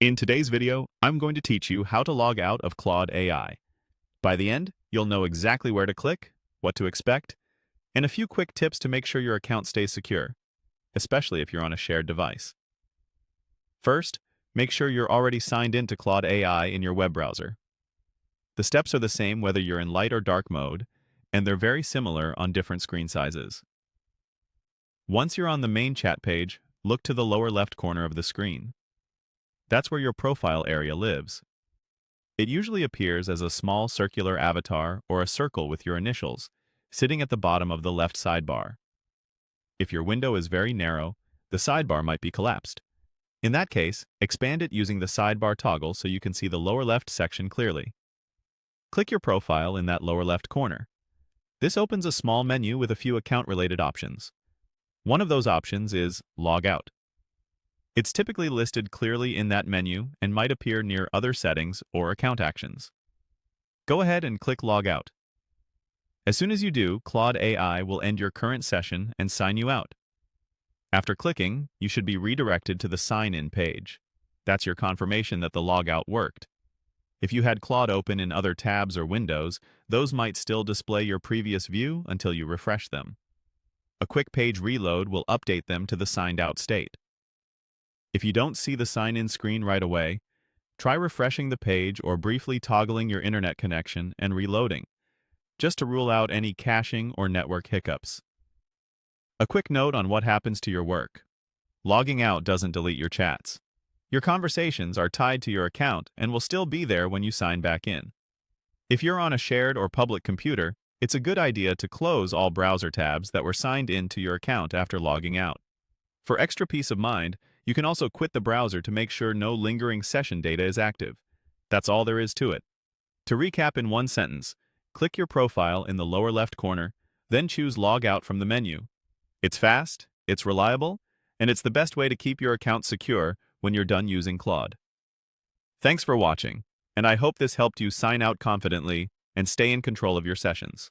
In today's video, I'm going to teach you how to log out of Claude AI. By the end, you'll know exactly where to click, what to expect, and a few quick tips to make sure your account stays secure, especially if you're on a shared device. First, make sure you're already signed into Claude AI in your web browser. The steps are the same whether you're in light or dark mode, and they're very similar on different screen sizes. Once you're on the main chat page, look to the lower left corner of the screen. That's where your profile area lives. It usually appears as a small circular avatar or a circle with your initials, sitting at the bottom of the left sidebar. If your window is very narrow, the sidebar might be collapsed. In that case, expand it using the sidebar toggle so you can see the lower left section clearly. Click your profile in that lower left corner. This opens a small menu with a few account-related options. One of those options is Log Out. It's typically listed clearly in that menu and might appear near other settings or account actions. Go ahead and click Log Out. As soon as you do, Claude AI will end your current session and sign you out. After clicking, you should be redirected to the Sign In page. That's your confirmation that the logout worked. If you had Claude open in other tabs or windows, those might still display your previous view until you refresh them. A quick page reload will update them to the signed out state. If you don't see the sign-in screen right away, try refreshing the page or briefly toggling your internet connection and reloading, just to rule out any caching or network hiccups. A quick note on what happens to your work. Logging out doesn't delete your chats. Your conversations are tied to your account and will still be there when you sign back in. If you're on a shared or public computer, it's a good idea to close all browser tabs that were signed in to your account after logging out. For extra peace of mind, you can also quit the browser to make sure no lingering session data is active. That's all there is to it. To recap in one sentence, click your profile in the lower left corner, then choose Log Out from the menu. It's fast, it's reliable, and it's the best way to keep your account secure when you're done using Claude. Thanks for watching, and I hope this helped you sign out confidently and stay in control of your sessions.